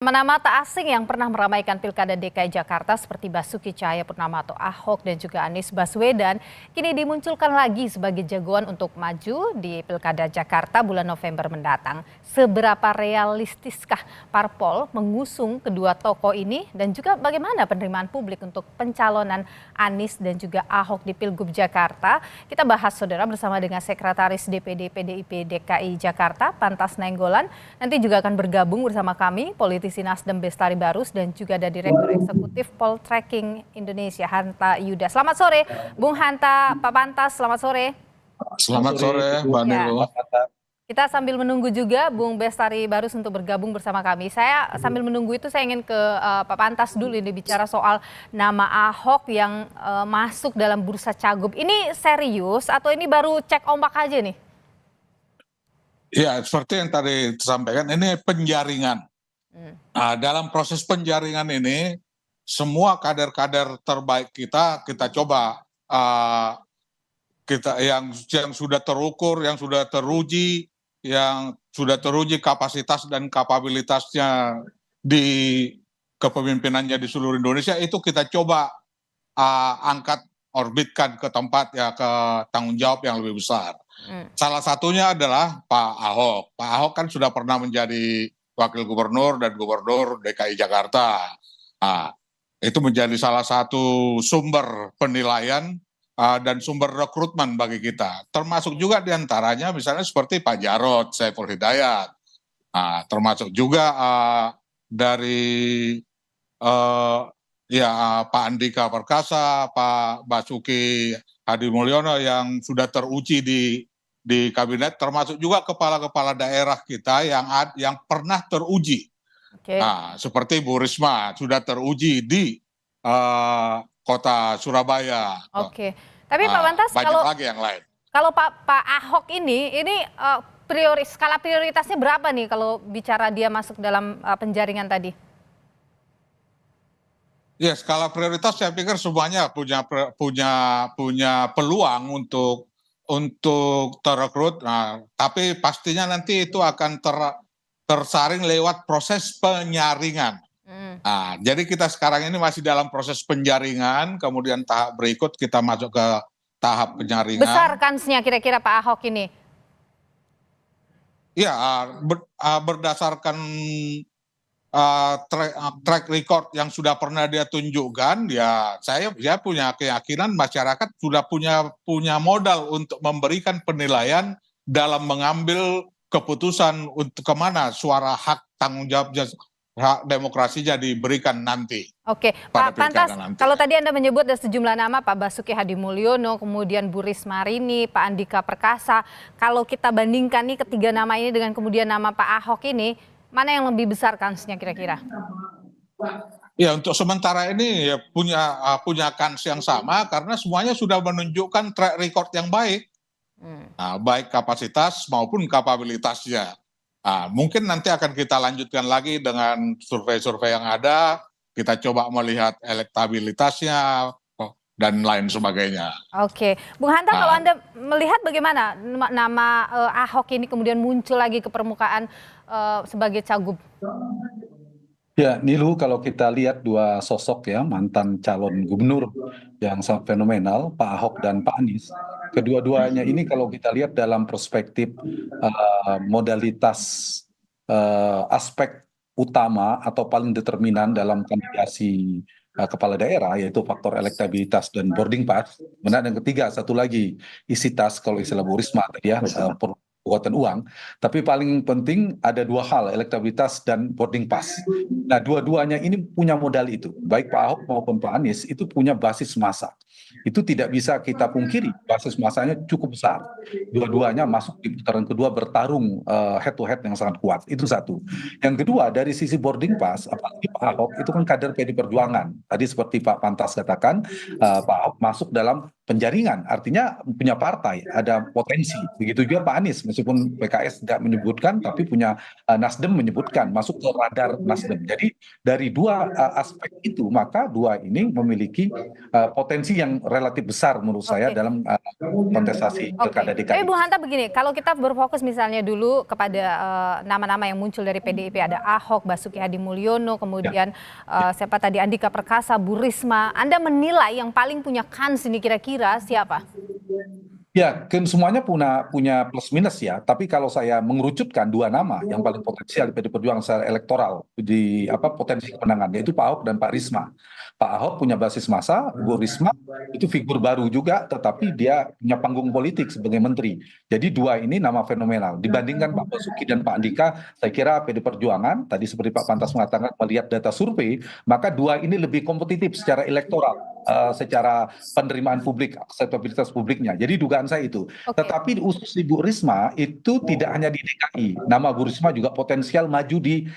Nama-nama tak asing yang pernah meramaikan Pilkada DKI Jakarta seperti Basuki Cahayapurnama atau Ahok dan juga Anies Baswedan kini dimunculkan lagi sebagai jagoan untuk maju di Pilkada Jakarta bulan November mendatang. Seberapa realistiskah parpol mengusung kedua tokoh ini dan juga bagaimana penerimaan publik untuk pencalonan Anies dan juga Ahok di Pilgub Jakarta? Kita bahas saudara bersama dengan Sekretaris DPD PDIP DKI Jakarta Pantas Nainggolan. Nanti juga akan bergabung bersama kami politisi Nasdem Bestari Barus dan juga ada Direktur Eksekutif Poltreking Indonesia Hanta Yuda. Selamat sore Bung Hanta, Pak Pantas, selamat sore. Selamat sore Mbak Nilo. Kita sambil menunggu juga Bung Bestari Barus untuk bergabung bersama kami. Saya sambil menunggu itu saya ingin ke Pak Pantas dulu ini bicara soal nama Ahok yang masuk dalam bursa cagup. Ini serius atau ini baru cek ombak aja nih? Ya, seperti yang tadi disampaikan, ini penjaringan. Dalam proses penjaringan ini, semua kader-kader terbaik kita coba yang sudah terukur, yang sudah teruji kapasitas dan kapabilitasnya di kepemimpinannya di seluruh Indonesia, itu kita coba angkat, orbitkan ke tempat ke tanggung jawab yang lebih besar. Salah satunya adalah Pak Ahok. Pak Ahok kan sudah pernah menjadi wakil gubernur dan gubernur DKI Jakarta. Itu menjadi salah satu sumber penilaian dan sumber rekrutmen bagi kita. Termasuk juga diantaranya misalnya seperti Pak Jarod Saiful Hidayat. Termasuk juga dari Pak Andika Perkasa, Pak Basuki Hadi Mulyono yang sudah teruji di kabinet, termasuk juga kepala-kepala daerah kita yang pernah teruji. Seperti Bu Risma sudah teruji di kota Surabaya. Tapi Pak Pantas, banyak lagi yang lain. Kalau Pak Ahok ini skala prioritasnya berapa nih kalau bicara dia masuk dalam penjaringan tadi? Ya, skala prioritas saya pikir semuanya punya peluang untuk terekrut. Tapi pastinya nanti itu akan tersaring lewat proses penyaringan. Jadi kita sekarang ini masih dalam proses penjaringan, kemudian tahap berikut kita masuk ke tahap penyaringan. Besar kansnya kira-kira Pak Ahok ini? Ya, berdasarkan track record yang sudah pernah dia tunjukkan, ya saya punya keyakinan masyarakat sudah punya modal untuk memberikan penilaian dalam mengambil keputusan untuk kemana suara hak tanggung jawab hak demokrasinya diberikan nanti. Oke, Pak Pantas, kalau tadi Anda menyebut ada sejumlah nama, Pak Basuki Hadi Mulyono, kemudian Bu Risma Rini, Pak Andika Perkasa. Kalau kita bandingkan nih ketiga nama ini dengan kemudian nama Pak Ahok ini, mana yang lebih besar kansnya kira-kira? Ya, untuk sementara ini ya punya kans yang sama karena semuanya sudah menunjukkan track record yang baik. Baik kapasitas maupun kapabilitasnya. Mungkin nanti akan kita lanjutkan lagi dengan survei-survei yang ada, kita coba melihat elektabilitasnya dan lain sebagainya. Oke, Bung Hanta, kalau Anda melihat bagaimana nama Ahok ini kemudian muncul lagi ke permukaan sebagai cagup? Ya, Nilu, kalau kita lihat dua sosok ya, mantan calon gubernur yang sangat fenomenal, Pak Ahok dan Pak Anies. Kedua-duanya ini kalau kita lihat dalam perspektif modalitas aspek utama atau paling determinan dalam kandidasi kepala daerah, yaitu faktor elektabilitas dan boarding pass. Kemudian yang ketiga, satu lagi isi tas, kalau istilah Bu Risma tadi ya, kekuatan uang. Tapi paling penting ada dua hal, elektabilitas dan boarding pass. Nah, dua-duanya ini punya modal itu. Baik Pak Ahok maupun Pak Anies itu punya basis massa. Itu tidak bisa kita pungkiri, basis massanya cukup besar. Dua-duanya masuk di putaran kedua bertarung head to head yang sangat kuat. Itu satu. Yang kedua, dari sisi boarding pass, apalagi Pak Pak Ahok itu kan kader PD Perjuangan. Tadi seperti Pak Pantas katakan, Pak Ahok masuk dalam penjaringan, artinya punya partai, ada potensi. Begitu juga Pak Anies, meskipun PKS tidak menyebutkan, tapi punya Nasdem menyebutkan, masuk ke radar Nasdem. Jadi dari dua aspek itu, maka dua ini memiliki potensi yang relatif besar menurut saya Oke. dalam kontestasi Oke, pilkada tapi DKI. Bung Hanta begini, kalau kita berfokus misalnya dulu kepada nama-nama yang muncul dari PDIP, ada Ahok, Basuki Hadi Mulyono, kemudian siapa tadi, Andika Perkasa, Bu Risma. Anda menilai yang paling punya kans ini kira-kira siapa? Ya, kan semuanya punya plus minus ya. Tapi kalau saya mengerucutkan dua nama yang paling potensial di PD Perjuangan secara elektoral di potensi kemenangan, yaitu Pak Ahok dan Pak Risma. Pak Ahok punya basis massa, Bu Risma itu figur baru juga, tetapi dia punya panggung politik sebagai menteri. Jadi dua ini nama fenomenal. Dibandingkan Pak Basuki dan Pak Andika, saya kira PD Perjuangan tadi seperti Pak Pantas mengatakan melihat data survei, maka dua ini lebih kompetitif secara elektoral, secara penerimaan publik, akseptabilitas publiknya. Jadi dugaan saya itu. Oke. Tetapi khusus Ibu Risma itu tidak hanya di DKI. Nama Bu Risma juga potensial maju di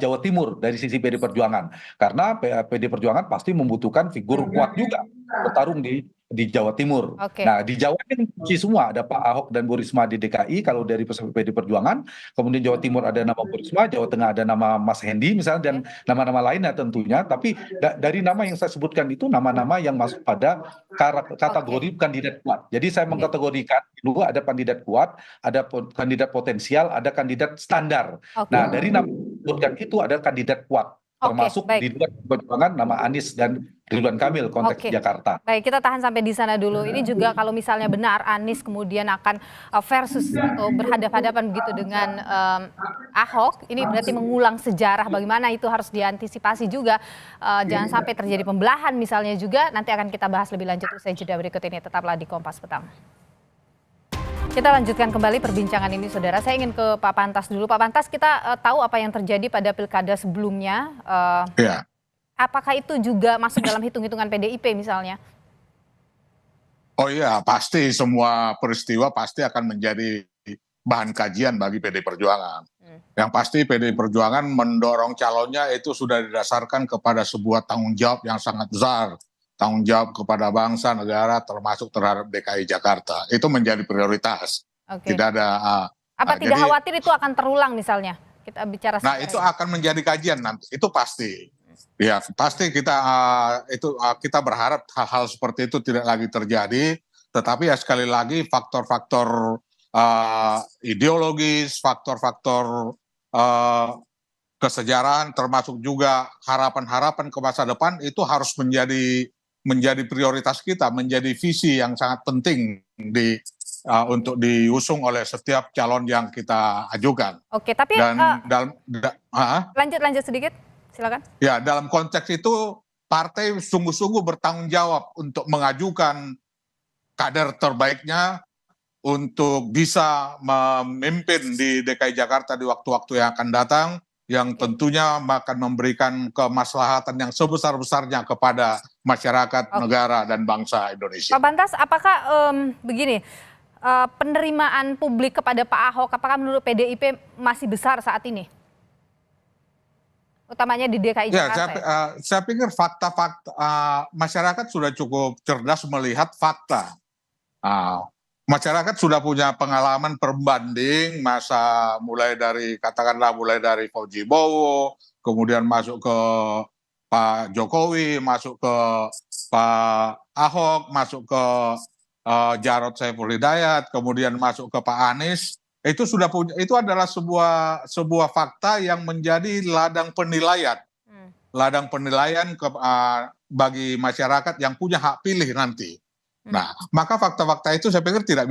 Jawa Timur dari sisi PD Perjuangan. Karena PD Perjuangan pasti membutuhkan figur kuat juga bertarung di Jawa Timur. Oke. Nah, di Jawa kan kunci semua, ada Pak Ahok dan Bu Risma di DKI kalau dari PD Perjuangan, kemudian Jawa Timur ada nama Bu Risma, Jawa Tengah ada nama Mas Hendi misalnya, dan nama-nama lainnya tentunya. Tapi dari nama yang saya sebutkan itu nama-nama yang masuk pada kategori kandidat kuat. Jadi saya mengkategorikan dulu ada kandidat kuat, ada kandidat potensial, ada kandidat standar. Oke. Nah, dari nama yang disebutkan itu ada kandidat kuat, termasuk baik. di luar Perjuangan nama Anies dan Ridwan Kamil konteks Jakarta. Baik, kita tahan sampai di sana dulu. Ini juga kalau misalnya benar Anies kemudian akan versus atau berhadapan-hadapan begitu dengan Ahok, ini berarti mengulang sejarah, bagaimana itu harus diantisipasi juga. Jangan sampai terjadi pembelahan misalnya juga. Nanti akan kita bahas lebih lanjut usai jeda berikut ini. Tetaplah di Kompas Petang. Kita lanjutkan kembali perbincangan ini, saudara. Saya ingin ke Pak Pantas dulu. Pak Pantas, kita tahu apa yang terjadi pada pilkada sebelumnya. Ya. Apakah itu juga masuk dalam hitung-hitungan PDIP misalnya? Oh iya, pasti semua peristiwa pasti akan menjadi bahan kajian bagi PD Perjuangan. Yang pasti PD Perjuangan mendorong calonnya itu sudah didasarkan kepada sebuah tanggung jawab yang sangat besar. Tanggung jawab kepada bangsa, negara, termasuk terhadap DKI Jakarta. Itu menjadi prioritas. Oke. Tidak ada. Apa tidak khawatir itu akan terulang misalnya? Kita bicara. Nah, itu akan menjadi kajian nanti. Itu pasti. Ya, pasti kita berharap hal-hal seperti itu tidak lagi terjadi. Tetapi ya sekali lagi faktor-faktor ideologis, faktor-faktor kesejarahan, termasuk juga harapan-harapan ke masa depan itu harus menjadi prioritas kita, menjadi visi yang sangat penting untuk diusung oleh setiap calon yang kita ajukan. Oke, tapi lanjut sedikit, silakan. Ya, dalam konteks itu partai sungguh-sungguh bertanggung jawab untuk mengajukan kader terbaiknya untuk bisa memimpin di DKI Jakarta di waktu-waktu yang akan datang, yang tentunya akan memberikan kemaslahatan yang sebesar-besarnya kepada masyarakat, negara, dan bangsa Indonesia. Pak Pantas, apakah begini, penerimaan publik kepada Pak Ahok, apakah menurut PDIP masih besar saat ini? Utamanya di DKI Jakarta. Ya, saya pikir fakta-fakta, masyarakat sudah cukup cerdas melihat fakta. Masyarakat sudah punya pengalaman perbanding masa mulai dari Fauji Bowo, kemudian masuk ke Pak Jokowi, masuk ke Pak Ahok, masuk ke Jarod Saiful Hidayat, kemudian masuk ke Pak Anies. Itu adalah sebuah fakta yang menjadi ladang penilaian bagi masyarakat yang punya hak pilih nanti. Nah, maka fakta-fakta itu saya pikir tidak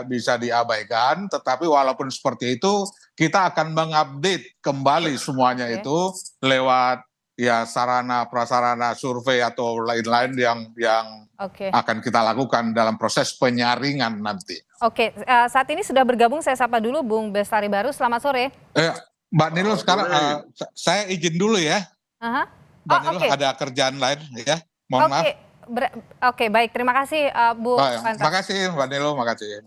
bisa diabaikan, tetapi walaupun seperti itu kita akan mengupdate kembali semuanya itu lewat ya sarana prasarana survei atau lain-lain yang akan kita lakukan dalam proses penyaringan nanti. Oke, saat ini sudah bergabung, saya sapa dulu Bung Bestari Barus. Selamat sore. Mbak Nilo, sekarang saya izin dulu ya. Mbak Nilo ada kerjaan lain ya. Mohon maaf. Oke, baik. Terima kasih, Bu. Terima kasih, Mbak Nilo. Makasih.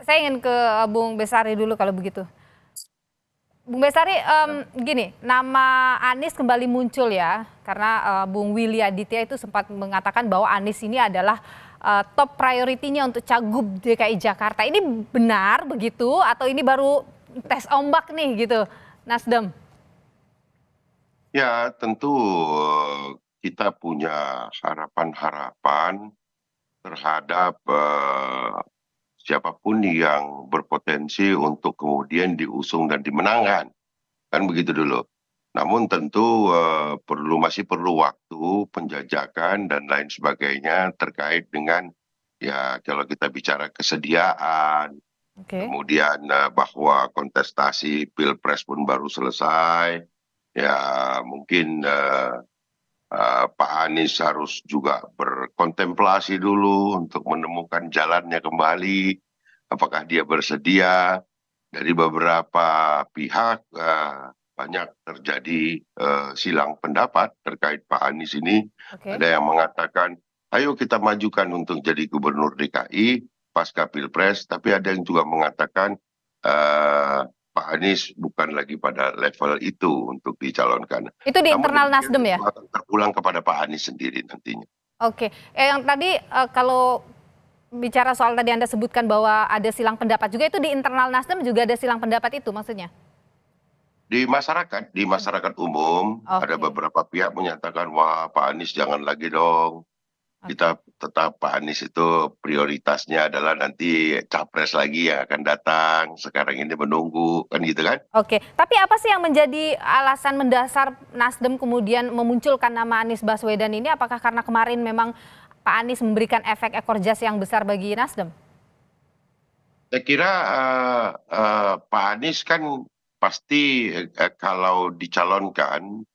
Saya ingin ke Bung Bestari dulu kalau begitu. Bung Bestari, gini, nama Anies kembali muncul ya, karena Bung Willy Aditya itu sempat mengatakan bahwa Anies ini adalah top priority-nya untuk Cagup DKI Jakarta. Ini benar begitu atau ini baru tes ombak nih gitu, Nasdem? Ya, tentu kita punya harapan-harapan terhadap siapapun yang berpotensi untuk kemudian diusung dan dimenangkan. Kan begitu dulu. Namun tentu masih perlu waktu, penjajakan dan lain sebagainya terkait dengan ya kalau kita bicara kesediaan, kemudian bahwa kontestasi Pilpres pun baru selesai, ya mungkin Pak Anies harus juga berkontemplasi dulu untuk menemukan jalannya kembali. Apakah dia bersedia? Dari beberapa pihak banyak terjadi silang pendapat terkait Pak Anies ini. Ada yang mengatakan, ayo kita majukan untuk jadi gubernur DKI pasca Pilpres. Tapi ada yang juga mengatakan Pak Anies bukan lagi pada level itu untuk dicalonkan. Itu di internal Nasdem ya? Akan terulang kepada Pak Anies sendiri nantinya. Oke, yang tadi kalau bicara soal tadi Anda sebutkan bahwa ada silang pendapat juga, itu di internal Nasdem juga ada silang pendapat itu maksudnya? Di masyarakat umum ada beberapa pihak menyatakan, wah Pak Anies jangan lagi dong. Kita tetap Pak Anies itu prioritasnya adalah nanti capres lagi yang akan datang. Sekarang ini menunggu, kan gitu kan? Oke, tapi apa sih yang menjadi alasan mendasar Nasdem kemudian memunculkan nama Anies Baswedan ini? Apakah karena kemarin memang Pak Anies memberikan efek ekor jas yang besar bagi Nasdem? Saya kira Pak Anies kan pasti kalau dicalonkan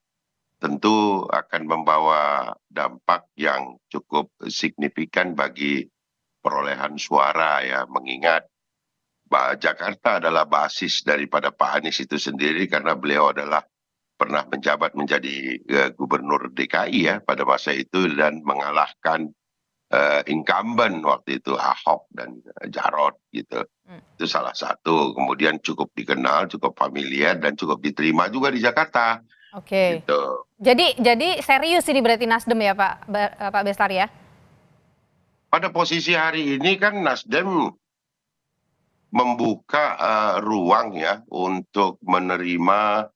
tentu akan membawa dampak yang cukup signifikan bagi perolehan suara ya, mengingat Jakarta adalah basis daripada Pak Anies itu sendiri karena beliau adalah pernah menjabat menjadi gubernur DKI ya pada masa itu dan mengalahkan incumbent waktu itu Ahok dan Jarot gitu. Itu salah satu. Kemudian cukup dikenal, cukup familiar dan cukup diterima juga di Jakarta. Oke. Gitu. Jadi serius ini berarti Nasdem ya Pak Bestari ya? Pada posisi hari ini kan Nasdem membuka ruang ya untuk menerima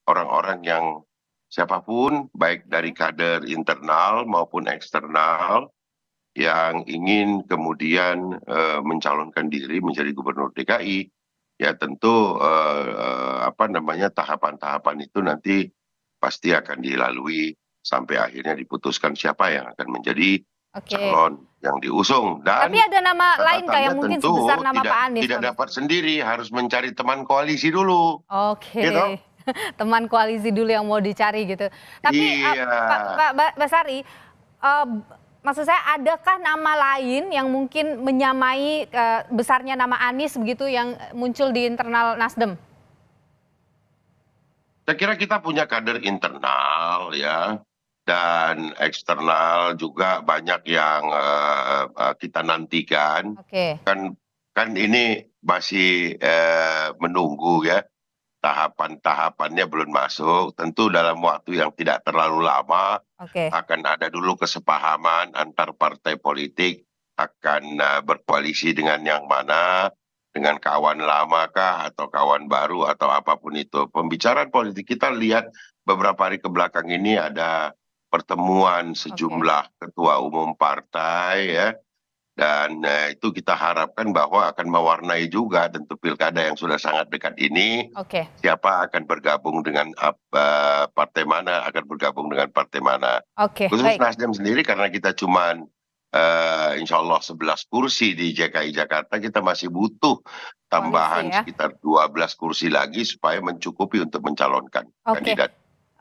orang-orang yang siapapun baik dari kader internal maupun eksternal yang ingin kemudian mencalonkan diri menjadi gubernur DKI. Ya tentu tahapan-tahapan itu nanti pasti akan dilalui sampai akhirnya diputuskan siapa yang akan menjadi calon yang diusung. Dan tapi ada nama lain kah yang mungkin sebesar nama Pak Anies? Tidak dapat sendiri, harus mencari teman koalisi dulu. Oke. Gitu? Teman koalisi dulu yang mau dicari gitu. Tapi Pak Bestari, maksud saya adakah nama lain yang mungkin menyamai besarnya nama Anies begitu yang muncul di internal Nasdem? Saya kira kita punya kader internal ya dan eksternal juga banyak yang kita nantikan. Kan ini masih menunggu ya. Tahapan-tahapannya belum masuk, tentu dalam waktu yang tidak terlalu lama akan ada dulu kesepahaman antar partai politik akan berkoalisi dengan yang mana, dengan kawan lama kah atau kawan baru atau apapun itu. Pembicaraan politik kita lihat beberapa hari kebelakang ini ada pertemuan sejumlah ketua umum partai ya. Dan itu kita harapkan bahwa akan mewarnai juga tentu pilkada yang sudah sangat dekat ini. Siapa akan bergabung dengan partai mana, akan bergabung dengan partai mana. Khusus Nasdem sendiri karena kita cuma insya Allah 11 kursi di DKI Jakarta, kita masih butuh tambahan sekitar 12 kursi lagi supaya mencukupi untuk mencalonkan kandidat.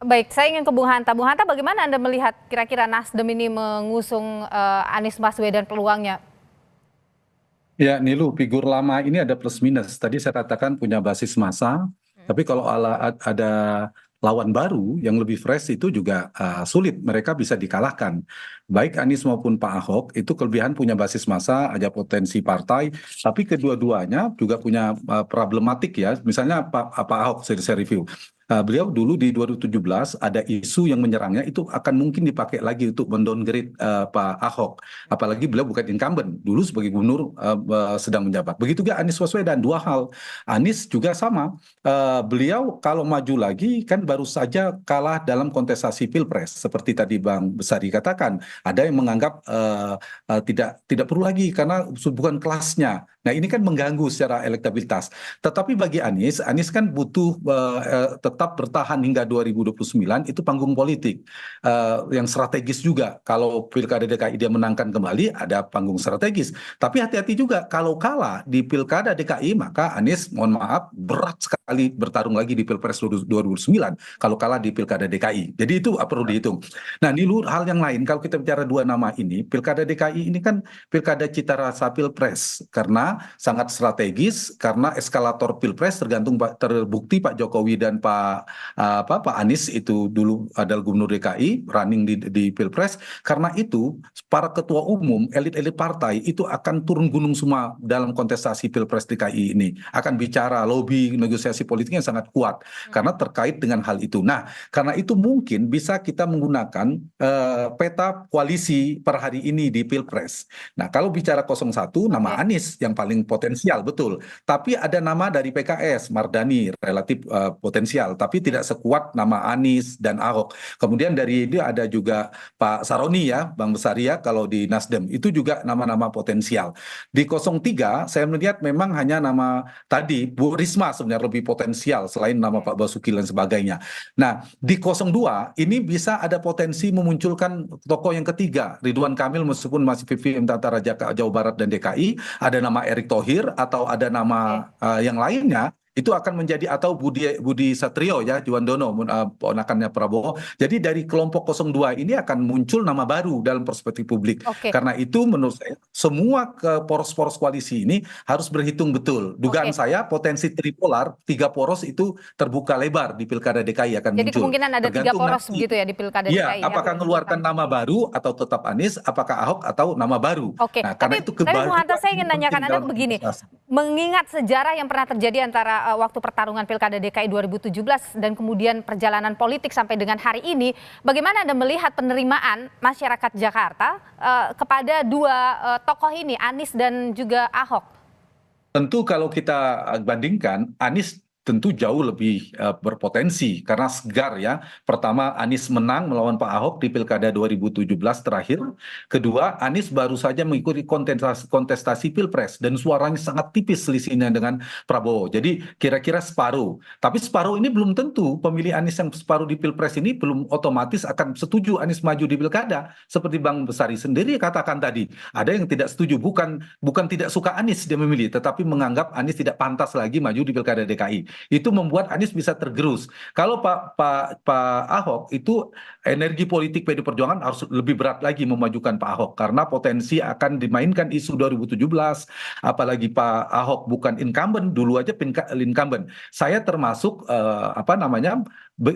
Baik, saya ingin ke Bung Hanta. Bung Hanta, bagaimana Anda melihat kira-kira Nasdem ini mengusung Anies Baswedan peluangnya? Ya, Nilu, figur lama ini ada plus minus. Tadi saya katakan punya basis massa, tapi kalau ada lawan baru yang lebih fresh itu juga sulit mereka bisa dikalahkan. Baik Anies maupun Pak Ahok itu kelebihan punya basis massa, ada potensi partai, tapi kedua-duanya juga punya problematik ya. Misalnya Pak Ahok, saya review. Beliau dulu di 2017 ada isu yang menyerangnya itu akan mungkin dipakai lagi untuk mendowngrade Pak Ahok. Apalagi beliau bukan incumbent, dulu sebagai gubernur sedang menjabat. Begitu juga Anies Baswedan, dua hal. Anies juga sama, beliau kalau maju lagi kan baru saja kalah dalam kontestasi Pilpres. Seperti tadi Bang Besari katakan, ada yang menganggap tidak perlu lagi karena bukan kelasnya. Nah ini kan mengganggu secara elektabilitas. Tetapi bagi Anies kan butuh tetap bertahan hingga 2029 itu panggung politik yang strategis juga. Kalau Pilkada DKI dia menangkan kembali ada panggung strategis. Tapi hati-hati juga kalau kalah di Pilkada DKI maka Anies mohon maaf berat sekali bertarung lagi di Pilpres 2009 kalau kalah di Pilkada DKI. Jadi itu perlu dihitung. Nah Nilu hal yang lain kalau kita bicara dua nama ini, Pilkada DKI ini kan Pilkada cita rasa Pilpres karena sangat strategis karena eskalator Pilpres terbukti Pak Jokowi dan Pak Anies itu dulu adalah gubernur DKI running di Pilpres. Karena itu para ketua umum elit-elit partai itu akan turun gunung semua dalam kontestasi Pilpres DKI ini, akan bicara lobby negosiasi politiknya sangat kuat karena terkait dengan hal itu. Nah karena itu mungkin bisa kita menggunakan peta koalisi per hari ini di Pilpres. Nah kalau bicara 01 nama Anies yang paling potensial betul, tapi ada nama dari PKS Mardani relatif potensial, tapi tidak sekuat nama Anies dan Ahok. Kemudian dari itu ada juga Pak Saroni ya, Bang Besari ya, kalau di Nasdem itu juga nama-nama potensial. Di 03 saya melihat memang hanya nama tadi Bu Risma sebenarnya lebih potensial selain nama Pak Basuki dan sebagainya. Nah di 02 ini bisa ada potensi memunculkan tokoh yang ketiga, Ridwan Kamil meskipun masih VVM antara Jawa Barat dan DKI, ada nama Erick Thohir atau ada nama yang lainnya itu akan menjadi atau Budi Satrio ya Juwandono ponakannya Prabowo. Jadi dari kelompok 02 ini akan muncul nama baru dalam perspektif publik. Karena itu menurut saya semua ke poros-poros koalisi ini harus berhitung betul. Dugaan saya potensi tripolar 3 poros itu terbuka lebar di Pilkada DKI akan Jadi muncul. kemungkinan ada 3 poros begitu ya di Pilkada DKI. Ya, apakah mengeluarkan nama baru atau tetap Anies, apakah Ahok atau nama baru. Nah, karena itu tapi Bu Hanta saya ingin nanyakan Anda begini, mengingat sejarah yang pernah terjadi antara waktu pertarungan Pilkada DKI 2017 dan kemudian perjalanan politik sampai dengan hari ini, bagaimana Anda melihat penerimaan masyarakat Jakarta kepada dua tokoh ini, Anies dan juga Ahok? Tentu kalau kita bandingkan, Anies tentu jauh lebih berpotensi karena segar ya. Pertama Anies menang melawan Pak Ahok di Pilkada 2017 terakhir. Kedua Anies baru saja mengikuti kontestasi Pilpres dan suaranya sangat tipis selisihnya dengan Prabowo. Jadi kira-kira separuh. Tapi separuh ini belum tentu pemilih Anies yang separuh di Pilpres ini belum otomatis akan setuju Anies maju di Pilkada. Seperti Bang Besari sendiri katakan tadi, ada yang tidak setuju, bukan tidak suka Anies dia memilih, tetapi menganggap Anies tidak pantas lagi maju di Pilkada DKI. Itu membuat Anies bisa tergerus. Kalau Pak Ahok itu energi politik PD Perjuangan harus lebih berat lagi memajukan Pak Ahok karena potensi akan dimainkan isu 2017. Apalagi Pak Ahok bukan incumbent, dulu aja incumbent. Saya termasuk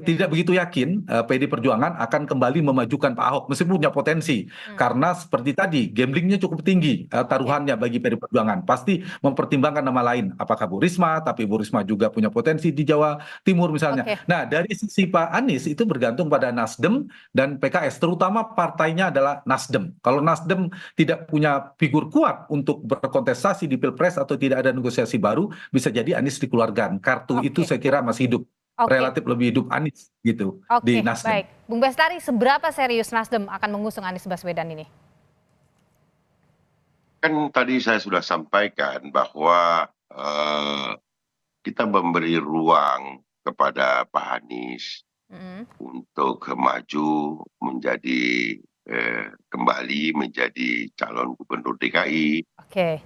tidak begitu yakin PD Perjuangan akan kembali memajukan Pak Ahok meskipun punya potensi karena seperti tadi gamblingnya cukup tinggi taruhannya bagi PD Perjuangan. Pasti mempertimbangkan nama lain. Apakah Bu Risma? Tapi Bu Risma juga punya potensi di Jawa Timur misalnya. Nah dari sisi Pak Anies itu bergantung pada Nasdem dan PKS, terutama partainya adalah Nasdem. Kalau Nasdem tidak punya figur kuat untuk berkontestasi di Pilpres atau tidak ada negosiasi baru, bisa jadi Anies dikeluarkan. Kartu itu saya kira masih hidup. Relatif lebih hidup Anies gitu di Nasdem. Baik, Bung Bestari, seberapa serius Nasdem akan mengusung Anies Baswedan ini? Kan tadi saya sudah sampaikan bahwa kita memberi ruang kepada Pak Anies untuk maju menjadi kembali menjadi calon gubernur DKI.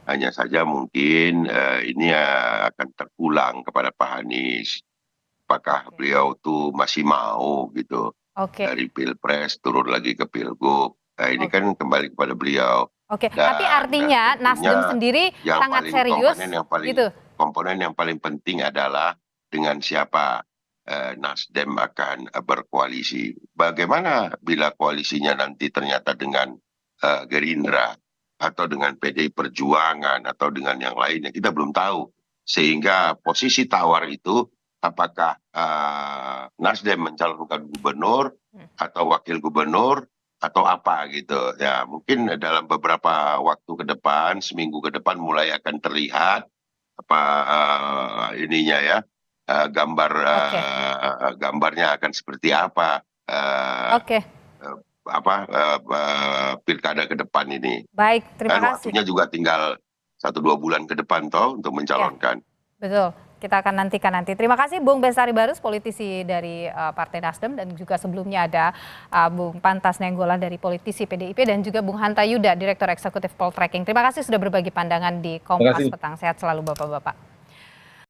Hanya saja mungkin ini akan terulang kepada Pak Anies. Apakah beliau tuh masih mau gitu dari Pilpres turun lagi ke Pilgub. Nah ini kan kembali kepada beliau. Tapi artinya Nasdem sendiri sangat serius komponen yang paling penting adalah dengan siapa Nasdem akan berkoalisi. Bagaimana bila koalisinya nanti ternyata dengan Gerindra atau dengan PDI Perjuangan atau dengan yang lainnya, kita belum tahu. Sehingga posisi tawar itu apakah Nasdem mencalonkan gubernur atau wakil gubernur atau apa gitu ya, mungkin dalam beberapa waktu ke depan, seminggu ke depan mulai akan terlihat apa ininya ya, gambarnya akan seperti apa pilkada ke depan ini. Baik, terima Dan kasih. waktunya juga tinggal 1-2 bulan ke depan toh untuk mencalonkan. Betul, kita akan nantikan nanti. Terima kasih Bung Bestari Barus, politisi dari Partai Nasdem, dan juga sebelumnya ada Bung Pantas Nainggolan dari politisi PDIP, dan juga Bung Hanta Yuda, Direktur Eksekutif Poltreking. Terima kasih sudah berbagi pandangan di Kompas Petang. Sehat selalu Bapak-Bapak.